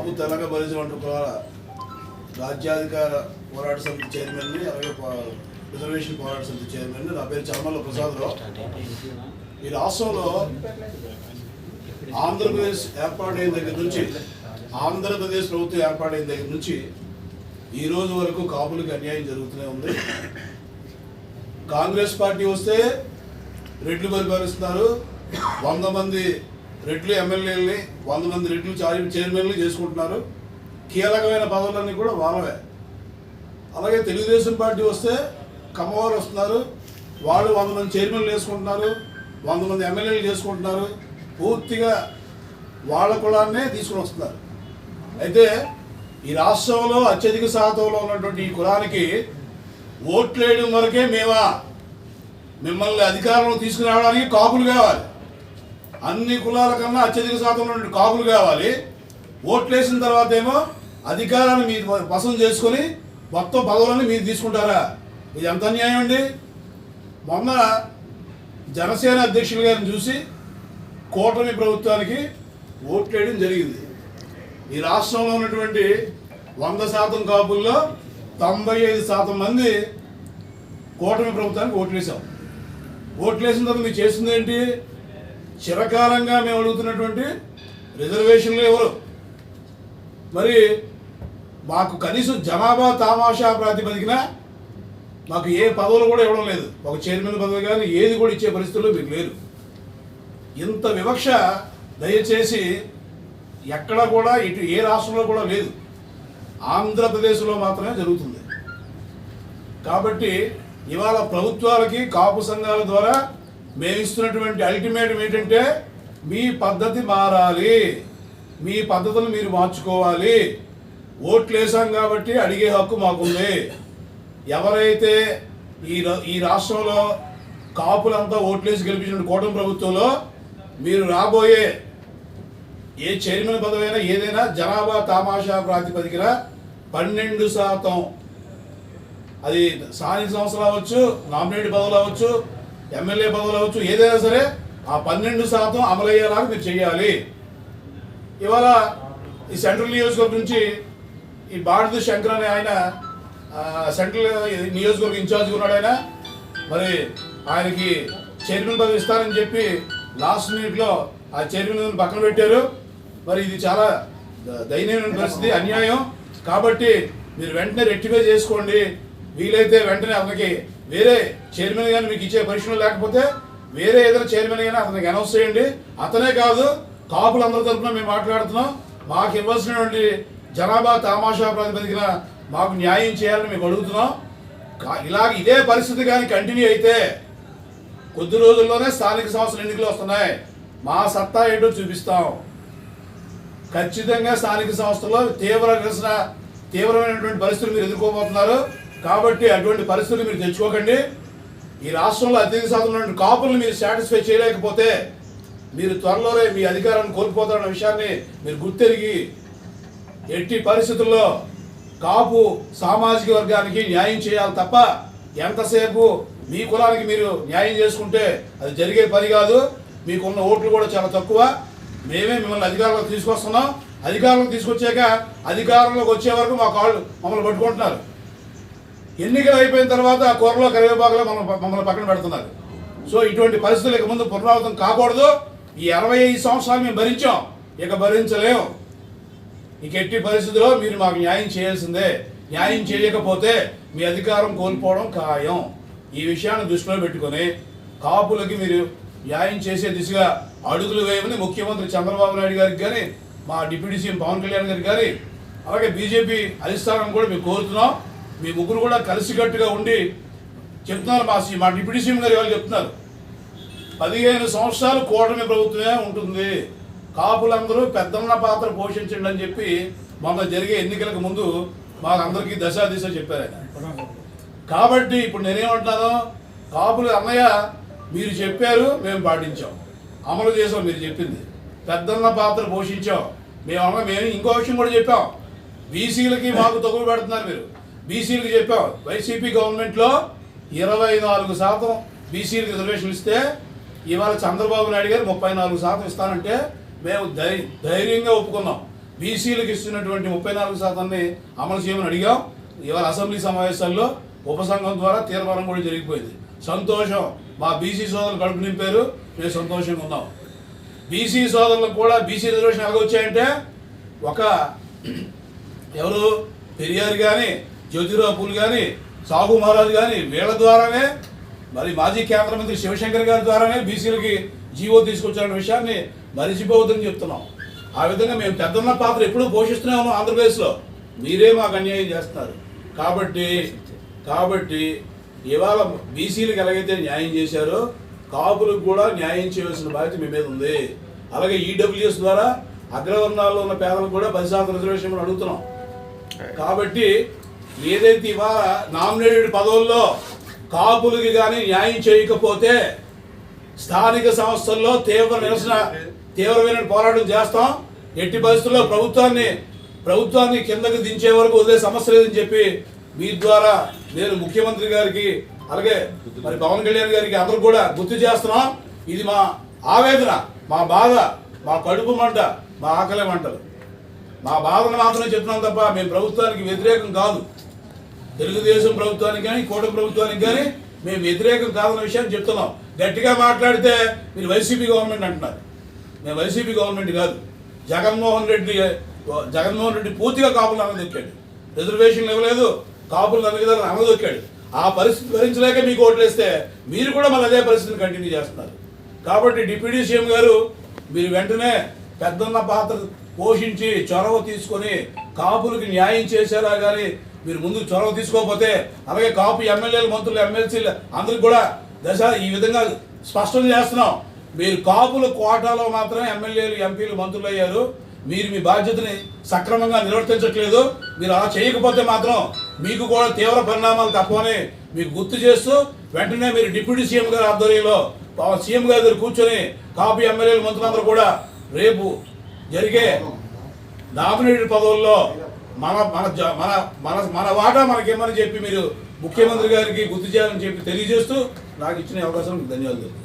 కాపు తెలంగాణ బలిజ కులాల రాజ్యాధికార పోరాట సమితి చైర్మన్ని, అలాగే రిజర్వేషన్ పోరాట సమితి చైర్మన్. నా పేరు చలమల్ల ప్రసాదరావు. ఈ రాష్ట్రంలో ఆంధ్రప్రదేశ్ ఏర్పాటైన దగ్గర నుంచి, ఆంధ్రప్రదేశ్ ప్రభుత్వం ఏర్పాటైన దగ్గర నుంచి ఈ రోజు వరకు కాపులకు అన్యాయం జరుగుతూనే ఉంది. కాంగ్రెస్ పార్టీ వస్తే రెడ్లు పరిపాలిస్తున్నారు. 100 మంది రెడ్లు ఎమ్మెల్యేలని, 100 మంది రెడ్లు చైర్మన్లు చేసుకుంటున్నారు. కీలకమైన పదవులన్నీ కూడా వాళ్ళవే. అలాగే తెలుగుదేశం పార్టీ వస్తే కమ్మవారు వస్తున్నారు, వాళ్ళు 100 మంది చైర్మన్లు వేసుకుంటున్నారు, 100 మంది ఎమ్మెల్యేలు చేసుకుంటున్నారు. పూర్తిగా వాళ్ళ కులాన్నే తీసుకుని వస్తున్నారు. అయితే ఈ రాష్ట్రంలో అత్యధిక శాతంలో ఉన్నటువంటి ఈ కులానికి ఓట్లు వేయడం వరకే మిమ్మల్ని అధికారంలో తీసుకురావడానికి కాపులు కావాలి. అన్ని కులాల కన్నా అత్యధిక శాతంలో ఉన్న కాపులు కావాలి. ఓట్లు వేసిన తర్వాత ఏమో అధికారాన్ని మీరు పసంद చేసుకొని మొత్తం పదవులను మీరు తీసుకుంటారా? ఇది ఎంత అన్యాయం అండి. మొన్న జనసేన అధ్యక్షులు గారిని చూసి కూటమి ప్రభుత్వానికి ఓట్లు వేయడం జరిగింది. ఈ రాష్ట్రంలో ఉన్నటువంటి 100% కాపుల్లో 95% మంది కూటమి ప్రభుత్వానికి ఓట్లు వేసాం. ఓట్లు వేసిన తర్వాత మీరు చేసింది ఏంటి? చిరకాలంగా మేము అడుగుతున్నటువంటి రిజర్వేషన్లు ఎవరు? మరి మాకు కనీసం జనాభా తామాషా ప్రాతిపదికన మాకు ఏ పదవులు కూడా ఇవ్వడం లేదు. ఒక చైర్మన్ పదవి కానీ ఏది కూడా ఇచ్చే పరిస్థితుల్లో మీకు లేదు. ఇంత వివక్ష దయచేసి ఎక్కడ కూడా ఇటు ఏ రాష్ట్రంలో కూడా లేదు, ఆంధ్రప్రదేశ్లో మాత్రమే జరుగుతుంది. కాబట్టి ఇవాళ ప్రభుత్వాలకి కాపు సంఘాల ద్వారా మేము ఇస్తున్నటువంటి అల్టిమేటం ఏంటంటే, మీ పద్ధతి మారాలి, మీ పద్ధతులు మీరు మార్చుకోవాలి. ఓట్లు వేసాం కాబట్టి అడిగే హక్కు మాకుంది. ఎవరైతే ఈ రాష్ట్రంలో కాపులంతా ఓట్లేసి గెలిపించిన కూటమి ప్రభుత్వంలో మీరు రాబోయే ఏ చైర్మన్ పదవైనా ఏదైనా జనాభా తామాషా ప్రాతిపదికన 12%, అది స్థానిక సంస్థలు అవ్వచ్చు, నామినేట్ పదవులు అవ్వచ్చు, ఎమ్మెల్యే పదవులు అవ్వచ్చు, ఏదైనా సరే ఆ 12% అమలయ్యేలాగా మీరు చేయాలి. ఇవాళ ఈ సెంట్రల్ నియోజకవర్గం నుంచి ఈ భారత శంకర్ అనే ఆయన సెంట్రల్ నియోజకవర్గం ఇన్ఛార్జ్గా ఉన్నాడు. ఆయన మరి ఆయనకి చైర్మన్ పదవి ఇస్తారని చెప్పి లాస్ట్ మినిట్లో ఆ చైర్మన్ పక్కన పెట్టారు. మరి ఇది చాలా దయనీయమైన పరిస్థితి, అన్యాయం. కాబట్టి మీరు వెంటనే రెక్టిఫై చేసుకోండి. వీలైతే వెంటనే అతనికి వేరే చైర్మన్ కానీ మీకు ఇచ్చే పరిశ్రమ లేకపోతే వేరే ఏదైనా చైర్మన్ కానీ అతనికి అనౌన్స్ చేయండి. అతనే కాదు, కాపులందరి తరఫున మేము మాట్లాడుతున్నాం. మాకు ఇవ్వాల్సినటువంటి జనాభా తామాషా ప్రాతిపదికన మాకు న్యాయం చేయాలని మేము అడుగుతున్నాం. ఇదే పరిస్థితి కానీ కంటిన్యూ అయితే కొద్ది రోజుల్లోనే స్థానిక సంస్థల ఎన్నికలు వస్తున్నాయి. మా సత్తా ఏంటో చూపిస్తాం. ఖచ్చితంగా స్థానిక సంస్థల్లో తీవ్రమైనటువంటి పరిస్థితులు మీరు ఎదుర్కోబోతున్నారు. కాబట్టి అటువంటి పరిస్థితులు మీరు తెచ్చుకోకండి. ఈ రాష్ట్రంలో అత్యధిక శాతం ఉన్నటువంటి కాపులను మీరు సాటిస్ఫై చేయలేకపోతే మీరు త్వరలోనే మీ అధికారాన్ని కోల్పోతారన్న విషయాన్ని మీరు గుర్తెరిగి ఎట్టి పరిస్థితుల్లో కాపు సామాజిక వర్గానికి న్యాయం చేయాలి తప్ప ఎంతసేపు మీ కులానికి మీరు న్యాయం చేసుకుంటే అది జరిగే పని కాదు. మీకున్న ఓట్లు కూడా చాలా తక్కువ. మేమే మిమ్మల్ని అధికారంలోకి తీసుకొస్తున్నాం. అధికారంలోకి తీసుకొచ్చాక అధికారంలోకి వచ్చే వరకు మా కాళ్ళు మమ్మల్ని పట్టుకుంటున్నారు. ఎన్నికలు అయిపోయిన తర్వాత ఆ కూరలో కరివేపాకులో మమ్మల్ని పక్కన పెడుతున్నారు. సో ఇటువంటి పరిస్థితులు ఇక ముందు పునరావృతం కాకూడదు. ఈ 65 సంవత్సరాలు మేము భరించాం, ఇక భరించలేము. ఇక ఎట్టి పరిస్థితుల్లో మీరు మాకు న్యాయం చేయాల్సిందే. న్యాయం చేయకపోతే మీ అధికారం కోల్పోవడం ఖాయం. ఈ విషయాన్ని దృష్టిలో పెట్టుకొని కాపులకి మీరు న్యాయం చేసే దిశగా అడుగులు వేయమని ముఖ్యమంత్రి చంద్రబాబు నాయుడు గారికి కానీ, మా డిప్యూటీ సీఎం పవన్ కళ్యాణ్ గారికి కానీ, అలాగే బీజేపీ అధిష్టానం కూడా మేము కోరుతున్నాం. మీ ముగ్గురు కూడా కలిసికట్టుగా ఉండి చెప్తున్నారు. మా డిప్యూటీ సీఎం గారు వాళ్ళు చెప్తున్నారు, 15 సంవత్సరాలు కూటమి ప్రభుత్వమే ఉంటుంది, కాపులందరూ పెద్దన్న పాత్ర పోషించండి అని చెప్పి మొన్న జరిగే ఎన్నికలకు ముందు మాకు అందరికీ దిశ చెప్పారు ఆయన. కాబట్టి ఇప్పుడు నేనేమంటున్నాను, కాపులు అన్నయ్య మీరు చెప్పారు, మేము పాటించాం, అమలు చేసాం. మీరు చెప్పింది పెద్దన్న పాత్ర పోషించాం. మేము ఇంకో విషయం కూడా చెప్పాం. బీసీలకి మాకు తగువ పెడుతున్నారు మీరు. బీసీలకు చెప్పాం, వైసీపీ గవర్నమెంట్లో 24% బీసీలకు రిజర్వేషన్లు ఇస్తే ఇవాళ చంద్రబాబు నాయుడు గారు 34% ఇస్తానంటే మేము ధైర్యంగా ఒప్పుకున్నాం. బీసీలకు ఇస్తున్నటువంటి 34% అమలు చేయమని అడిగాం. ఇవాళ అసెంబ్లీ సమావేశాల్లో ఉపసంఘం ద్వారా తీర్మానం కూడా జరిగిపోయింది. సంతోషం, మా బీసీ సోదరులు కడుపు నింపారు, మేము సంతోషంగా ఉన్నాం. బీసీ సోదరులకు కూడా బీసీ రిజర్వేషన్ ఎలాగొచ్చాయంటే ఒక ఎవరు పెరియార్ కానీ, జ్యోతిరావు పూల్ కానీ, సాహు మహారాజ్ కానీ వీళ్ళ ద్వారానే, మరి మాజీ కేంద్ర మంత్రి శివశంకర్ గారి ద్వారానే బీసీలకి జీవో తీసుకొచ్చిన విషయాన్ని మరిచిపోవద్దని చెప్తున్నాం. ఆ విధంగా మేము పెద్దన్న పాత్ర ఎప్పుడూ పోషిస్తూనే ఉన్నాం ఆంధ్రప్రదేశ్లో. మీరే మాకు అన్యాయం చేస్తున్నారు. కాబట్టి ఇవాళ బీసీలకు ఎలాగైతే న్యాయం చేశారో కాపులకు కూడా న్యాయం చేయవలసిన బాధ్యత మీ మీద ఉంది. అలాగే ఈడబ్ల్యూఎస్ ద్వారా అగ్రవర్ణాల్లో ఉన్న పేదలకు కూడా 10% రిజర్వేషన్ అడుగుతున్నాం. కాబట్టి ఏదైతే ఇవాళ నామినేటెడ్ పదవుల్లో కాపులకి కానీ న్యాయం చేయకపోతే స్థానిక సంస్థల్లో తీవ్రమైన పోరాటం చేస్తాం. ఎట్టి పరిస్థితుల్లో ప్రభుత్వాన్ని కిందకి దించే వరకు వదిలే సమస్య లేదని చెప్పి మీ ద్వారా నేను ముఖ్యమంత్రి గారికి, అలాగే మరి పవన్ కళ్యాణ్ గారికి అందరూ కూడా గుర్తు చేస్తున్నాం. ఇది మా ఆవేదన, మా బాధ, మా కడుపు మంట, మా ఆకలి మంటలు. మా బాధను మాత్రమే చెప్తున్నాం తప్ప మేము ప్రభుత్వానికి వ్యతిరేకం కాదు. తెలుగుదేశం ప్రభుత్వానికి కానీ, కూటమి ప్రభుత్వానికి కానీ మేము వ్యతిరేకం కాదన్న విషయాన్ని చెప్తున్నాం. గట్టిగా మాట్లాడితే మీరు వైసీపీ గవర్నమెంట్ అంటున్నారు. మేము వైసీపీ గవర్నమెంట్ కాదు. జగన్మోహన్ రెడ్డి పూర్తిగా కాపులను అనదొక్కాడు. రిజర్వేషన్లు ఇవ్వలేదు, కాపులను అనగదాలను అనదొక్కాడు. ఆ పరిస్థితి భరించలేక మీకు ఓట్లేస్తే మీరు కూడా మళ్ళీ అదే పరిస్థితిని కంటిన్యూ చేస్తున్నారు. కాబట్టి డిప్యూటీ సీఎం గారు మీరు వెంటనే పెద్దన్న పాత్ర పోషించి చొరవ తీసుకొని కాపులకు న్యాయం చేసేలా కానీ మీరు ముందు చొరవ తీసుకోకపోతే, అలాగే కాపు ఎమ్మెల్యేలు, మంత్రులు, ఎమ్మెల్సీలు అందరికి కూడా ఈ విధంగా స్పష్టం చేస్తున్నాం. మీరు కాపుల కోటాలో మాత్రమే ఎమ్మెల్యేలు, ఎంపీలు, మంత్రులు అయ్యారు. మీరు మీ బాధ్యతని సక్రమంగా నిర్వర్తించట్లేదు. మీరు అలా చేయకపోతే మాత్రం మీకు కూడా తీవ్ర పరిణామాలు తప్పవని మీకు గుర్తు చేస్తూ వెంటనే మీరు డిప్యూటీ సీఎం గారి ఆధ్వర్యంలో సీఎం గారి దగ్గర కూర్చొని కాపు ఎమ్మెల్యేలు, మంత్రులందరూ కూడా రేపు జరిగే నామినేటెడ్ పదవుల్లో మన మన మన మన మన వాటా మనకేమని చెప్పి మీరు ముఖ్యమంత్రి గారికి గుర్తు చేయాలని చెప్పి తెలియజేస్తూ నాకు ఇచ్చిన అవకాశానికి ధన్యవాదాలు.